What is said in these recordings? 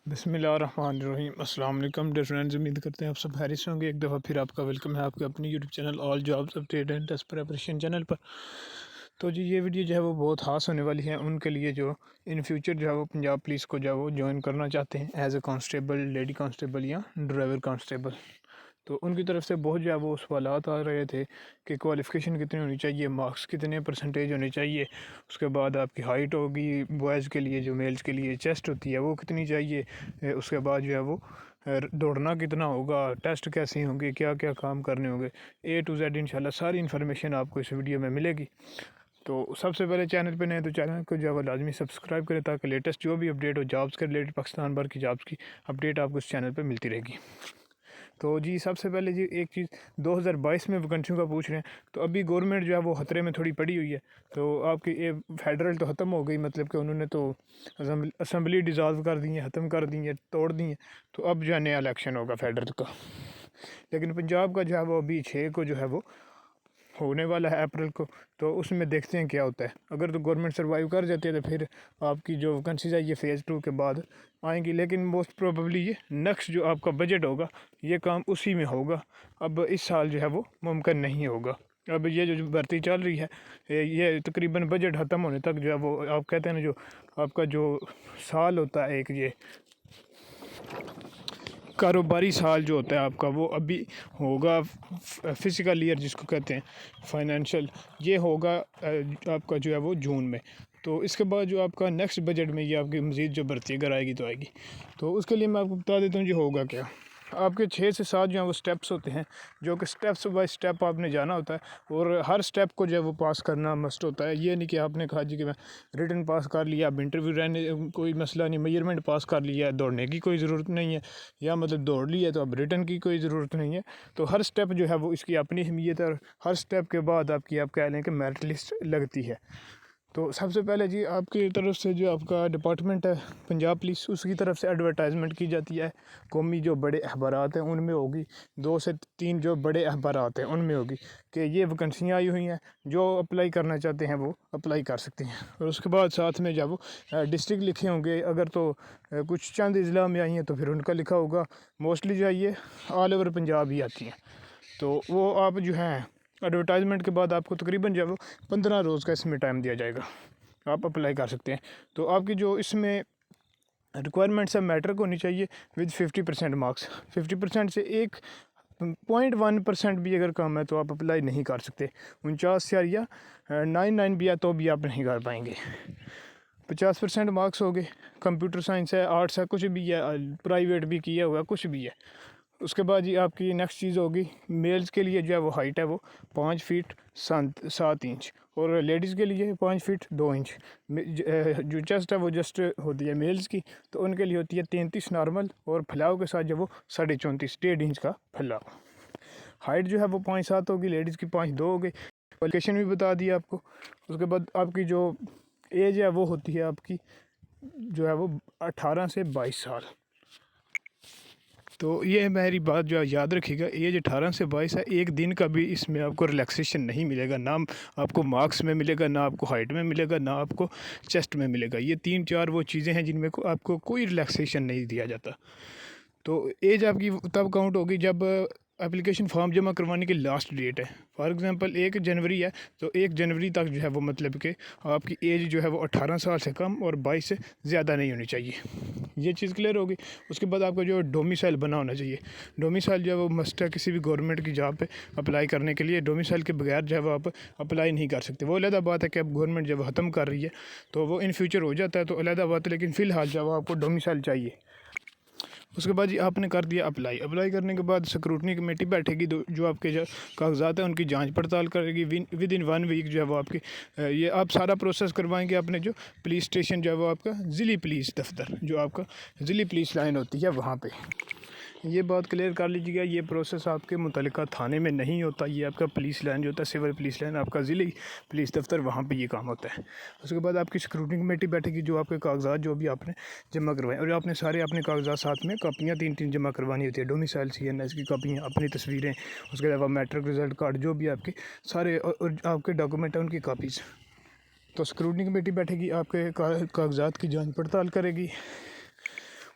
बिस्मिल्लाहिर्रहमानिर्रहीम। अस्सलाम वालेकुम डियर फ्रेंड्स, उम्मीद करते हैं आप सब खैरियत से होंगे। एक दफ़ा फिर आपका वेलकम है आपके अपनी YouTube channel all jobs update and test preparation channel पर। तो जी ये वीडियो जो है वो बहुत ख़ास होने वाली है उनके लिए जो इन फ्यूचर जो है वो पंजाब पुलिस को जो है वो ज्वाइन करना चाहते हैं as a constable, lady constable या ड्राइवर कांस्टेबल। तो उनकी तरफ से बहुत जो है वो सवालात आ रहे थे कि क्वालिफ़िकेशन कितनी होनी चाहिए, मार्क्स कितने परसेंटेज होने चाहिए, उसके बाद आपकी हाइट होगी बॉयज़ के लिए, जो मेल्स के लिए चेस्ट होती है वो कितनी चाहिए, उसके बाद जो है वो दौड़ना कितना होगा, टेस्ट कैसे होंगे, क्या क्या काम करने होंगे, A to Z इंशाल्लाह सारी इन्फॉर्मेशन आपको इस वीडियो में मिलेगी। तो सबसे पहले चैनल पे नए तो चैनल को जो है वो लाजमी सब्सक्राइब करें ताकि लेटेस्ट जो भी अपडेट हो जॉब्स के रिलेटेड, पाकिस्तान भर की जॉब्स की अपडेट आपको इस चैनल पे मिलती रहेगी। तो जी सबसे पहले जी एक चीज़ 2022 में वैकेंसियों का पूछ रहे हैं, तो अभी गवर्नमेंट जो है वो खतरे में थोड़ी पड़ी हुई है। तो आपकी ये फेडरल तो ख़त्म हो गई, मतलब कि उन्होंने तो असम्बली डिज़ाल्व कर दी है, ख़त्म कर दी है, तोड़ दी है। तो अब जो है नया इलेक्शन होगा फेडरल का। लेकिन पंजाब का जो है वो अभी 6 को जो है वो होने वाला है अप्रैल को। तो उसमें देखते हैं क्या होता है। अगर तो गवर्नमेंट सर्वाइव कर जाती है तो फिर आपकी जो वैकेंसीज है ये फ़ेज़ 2 के बाद आएंगी। लेकिन मोस्ट प्रोबेबली ये नेक्स्ट जो आपका बजट होगा ये काम उसी में होगा। अब इस साल जो है वो मुमकिन नहीं होगा। अब ये जो भर्ती चल रही है ये तकरीबन बजट ख़त्म होने तक जो है वो आप कहते हैं ना, जो आपका जो साल होता है एक ये कारोबारी साल जो होता है आपका वो अभी होगा। फिजिकल ईयर जिसको कहते हैं फाइनेंशियल, ये होगा आपका जो है वो जून में। तो इसके बाद जो आपका नेक्स्ट बजट में ये आपकी मज़ीद जो भर्ती अगर आएगी तो आएगी। तो उसके लिए मैं आपको बता देता हूँ जी होगा क्या। आपके 6 से 7 जो है वो स्टेप्स होते हैं, जो कि स्टेप्स बाय स्टेप आपने जाना होता है और हर स्टेप को जो है वो पास करना मस्ट होता है। ये नहीं कि आपने कहा जी कि मैं रिटन पास कर लिया, अब इंटरव्यू रहने कोई मसला नहीं, मेजरमेंट पास कर लिया, दौड़ने की कोई ज़रूरत नहीं है, या मतलब दौड़ ली है तो अब रिटन की कोई ज़रूरत नहीं है। तो हर स्टेप जो है वो इसकी अपनी अहमियत है और हर स्टेप के बाद आपकी आप कह लें कि मेरिट लिस्ट लगती है। तो सबसे पहले जी आपकी तरफ से जो आपका डिपार्टमेंट है पंजाब पुलिस, उसकी तरफ से एडवर्टाइजमेंट की जाती है। कौमी जो बड़े अखबारात हैं उनमें होगी, 2 से 3 जो बड़े अखबारात हैं उनमें होगी कि ये वैकेंसियाँ आई हुई हैं, जो अप्लाई करना चाहते हैं वो अप्लाई कर सकते हैं। और उसके बाद साथ में जब डिस्ट्रिक्ट लिखे होंगे, अगर तो कुछ चंद ज़िला में आई हैं तो फिर उनका लिखा होगा। मोस्टली जो है ये ऑल ओवर पंजाब ही आती हैं। तो वो आप जो है एडवर्टाइजमेंट के बाद आपको तकरीबन जो है वो 15 रोज़ का इसमें टाइम दिया जाएगा, आप अप्लाई कर सकते हैं। तो आपकी जो इसमें रिक्वायरमेंट्स है मैट्रिक होनी चाहिए विद 50% मार्क्स। 50% से 1.1% भी अगर कम है तो आप अप्लाई नहीं कर सकते। 49 या 99 भी है तो भी आप नहीं कर पाएंगे। 50% मार्क्स हो गए, कंप्यूटर साइंस है, आर्ट्स है, कुछ भी है, प्राइवेट भी किया हुआ कुछ भी है। उसके बाद जी आपकी नेक्स्ट चीज़ होगी, मेल्स के लिए जो है वो हाइट है वो 5 फीट 7 इंच और लेडीज़ के लिए 5 फीट 2 इंच। जो चेस्ट है वो जस्ट होती है मेल्स की, तो उनके लिए होती है 33 नॉर्मल और फैलाव के साथ जो वो 34.5 1.5 इंच का फैलाव। हाइट जो है वो 5'7" होगी, लेडीज़ की 5'2" हो गई। क्वालिफिकेशन भी बता दी आपको। उसके बाद आपकी जो एज है वो होती है आपकी जो है वो 18 से 22 साल। तो ये मेरी बात जो है याद रखिएगा, एज 18 से 22 है। एक दिन का भी इसमें आपको रिलैक्सेशन नहीं मिलेगा, ना आपको मार्क्स में मिलेगा, ना आपको हाइट में मिलेगा, ना आपको चेस्ट में मिलेगा। ये 3-4 वो चीज़ें हैं जिनमें को आपको कोई रिलैक्सेशन नहीं दिया जाता। तो एज आपकी तब काउंट होगी जब एप्लीकेशन फॉर्म जमा करवाने की लास्ट डेट है। फॉर एग्ज़ाम्पल 1 जनवरी है तो 1 जनवरी तक जो है वो मतलब कि आपकी एज जो है वो 18 साल से कम और 22 से ज़्यादा नहीं होनी चाहिए। ये चीज़ क्लियर होगी। उसके बाद आपका जो डोमिसाइल बना होना चाहिए। डोमिसाइल जो है वो मस्ट है किसी भी गवर्नमेंट की जॉब पे अप्लाई करने के लिए। डोमिसाइल के बगैर जो है वो आप अप्लाई नहीं कर सकते। वो अलग बात है कि अब गवर्नमेंट जब ख़त्म कर रही है तो वो इन फ्यूचर हो जाता है तो अलग बात है, लेकिन फ़िलहाल जो है आपको डोमिसाइल चाहिए। उसके बाद जी आपने कर दिया अप्लाई करने के बाद स्क्रूटनी कमेटी बैठेगी, जो आपके जो कागजात हैं उनकी जांच पड़ताल करेगी। विद इन 1 वीक जो है वो आपकी ये आप सारा प्रोसेस करवाएंगे अपने जो पुलिस स्टेशन जो है वो आपका ज़िली पुलिस दफ्तर, जो आपका ज़िली पुलिस लाइन होती है वहाँ पे। ये बात क्लियर कर लीजिएगा, ये प्रोसेस आपके मुतल्लिका थाने में नहीं होता, ये आपका पुलिस लाइन जो होता है सिविल पुलिस लाइन, आपका ज़िले पुलिस दफ्तर, वहाँ पे ये काम होता है। उसके बाद आपकी स्क्रूटनी कमेटी बैठेगी, जो आपके कागजात जो भी आपने जमा करवाएं, और आपने सारे अपने कागजात साथ में कापियाँ 3-3 जमा करवानी होती है। डोमिसाइल CNS की कापियाँ, अपनी तस्वीरें, उसके अलावा मैट्रिक रिज़ल्ट कार्ड, जो भी आपके सारे और आपके डॉक्यूमेंट हैं उनकी कापीज़। तो स्क्रूटनी कमेटी बैठेगी, आपके कागजात की जाँच पड़ताल करेगी।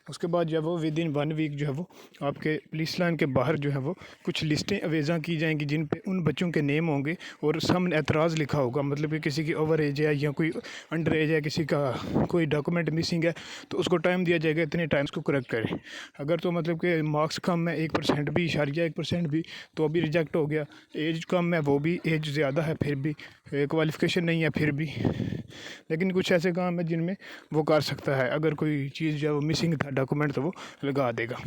उसके बाद जो है वो विद इन 1 वीक जो है वो आपके पुलिस लाइन के बाहर जो है वो कुछ लिस्टें अवेज़ा की जाएंगी जिन पे उन बच्चों के नेम होंगे और सामने एतराज़ लिखा होगा, मतलब कि किसी की ओवर एज है या कोई अंडर एज है, किसी का कोई डॉक्यूमेंट मिसिंग है, तो उसको टाइम दिया जाएगा इतने टाइम्स को करेक्ट करें। अगर तो मतलब कि मार्क्स कम है 1% भी, इशारिया 1% भी, तो अभी रिजेक्ट हो गया। एज कम है वो भी, एज ज़्यादा है फिर भी, क्वालिफ़िकेशन नहीं है फिर भी, लेकिन कुछ ऐसे काम है जिनमें वो कर सकता है। अगर कोई चीज़ जो है वो मिसिंग था डॉक्यूमेंट तो वो लगा देगा।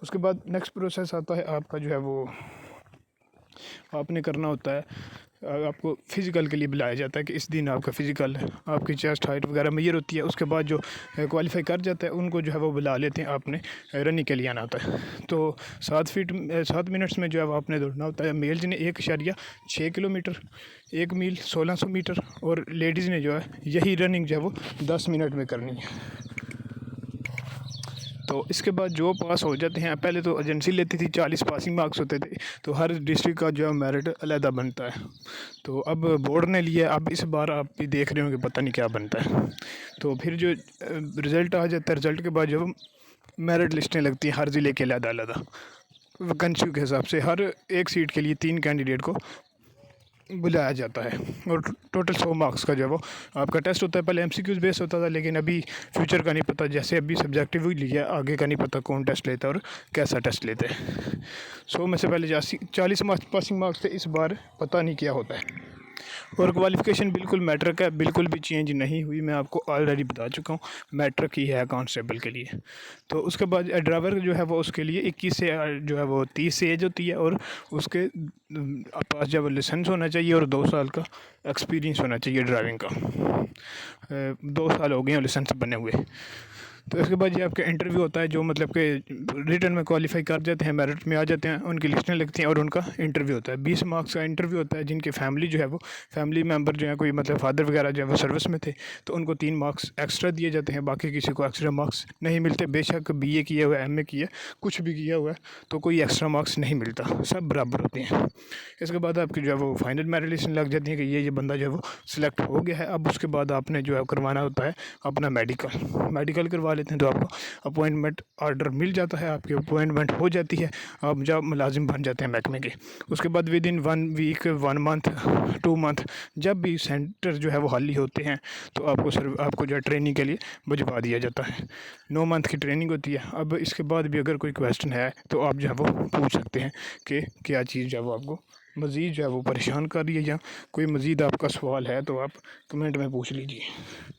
उसके बाद नेक्स्ट प्रोसेस आता है आपका जो है वो आपने करना होता है, आपको फ़िज़िकल के लिए बुलाया जाता है कि इस दिन आपका फ़िज़िकल है, आपकी चेस्ट हाइट वगैरह मेजर होती है। उसके बाद जो क्वालिफ़ाई कर जाता है उनको जो है वो बुला लेते हैं, आपने रनिंग के लिए आना होता है। तो 7 मिनट्स में जो है वो आपने दौड़ना होता है। मेल्स ने 1.6 किलोमीटर, 1 मील 1600 मीटर, और लेडीज़ ने जो है यही रनिंग जो है वो 10 मिनट में करनी है। तो इसके बाद जो पास हो जाते हैं, पहले तो एजेंसी लेती थी, 40 पासिंग मार्क्स होते थे, तो हर डिस्ट्रिक्ट का जो है मेरिट अलहदा बनता है। तो अब बोर्ड ने लिया, अब इस बार आप भी देख रहे होंगे पता नहीं क्या बनता है। तो फिर जो रिज़ल्ट आ जाता है, रिज़ल्ट के बाद जो मेरिट लिस्टें लगती हैं हर ज़िले के अलहदा वैकेंसी के हिसाब से, हर एक सीट के लिए 3 कैंडिडेट को बुलाया जाता है, और टोटल 100 मार्क्स का जो है वो आपका टेस्ट होता है। पहले एमसीक्यूज़ बेस होता था, लेकिन अभी फ्यूचर का नहीं पता, जैसे अभी सब्जेक्टिव ही लिया, आगे का नहीं पता कौन टेस्ट लेता है और कैसा टेस्ट लेते हैं। 100 में से पहले 40 मार्क्स पासिंग मार्क्स थे, इस बार पता नहीं क्या होता है। और क्वालिफ़िकेशन बिल्कुल मैट्रिक है, बिल्कुल भी चेंज नहीं हुई, मैं आपको ऑलरेडी बता चुका हूँ, मैट्रिक ही है कांस्टेबल के लिए। तो उसके बाद ड्राइवर जो है वो उसके लिए 21 से जो है वो 30 से एज होती है, और उसके पास जब लाइसेंस होना चाहिए और 2 साल का एक्सपीरियंस होना चाहिए ड्राइविंग का। 2 साल हो गए हैं लाइसेंस बने हुए। तो इसके बाद ये आपका इंटरव्यू होता है, जो मतलब कि रिटन में क्वालिफाई कर जाते हैं, मेरिट में आ जाते हैं, उनकी लिस्टें लगती हैं और उनका इंटरव्यू होता है। 20 मार्क्स का इंटरव्यू होता है। जिनकी फैमिली जो है वो फैमिली मेम्बर जो है, कोई मतलब फादर वगैरह जो है वो सर्विस में थे, तो उनको 3 मार्क्स एक्स्ट्रा दिए जाते हैं, बाकी किसी को एक्स्ट्रा मार्क्स नहीं मिलते। बेशक BA किया हुआ है, MA किया, कुछ भी किया हुआ है, तो कोई एक्स्ट्रा मार्क्स नहीं मिलता, सब बराबर होते हैं। इसके बाद आपकी जो है वो फाइनल मेरिट लिस्ट लग जाती है कि ये बंदा जो है वो सिलेक्ट हो गया है। अब उसके बाद आपने जो है करवाना होता है अपना मेडिकल करवा लेते हैं, तो आपको अपॉइंटमेंट ऑर्डर मिल जाता है, आपकी अपॉइंटमेंट हो जाती है, आप जब मुलाजिम बन जाते हैं महकमे के। उसके बाद within 1 week, 1 month, 2 month, जब भी सेंटर जो है वो खाली होते हैं, तो आपको जो है ट्रेनिंग के लिए भिजवा दिया जाता है। 9 मंथ की ट्रेनिंग होती है। अब इसके बाद भी अगर कोई क्वेश्चन है तो आप जो है वो पूछ सकते हैं कि क्या चीज़ जो है वो आपको मज़ीद जो है वो परेशान कर रही है, या कोई मज़ीद आपका सवाल है तो आप कमेंट में पूछ लीजिए।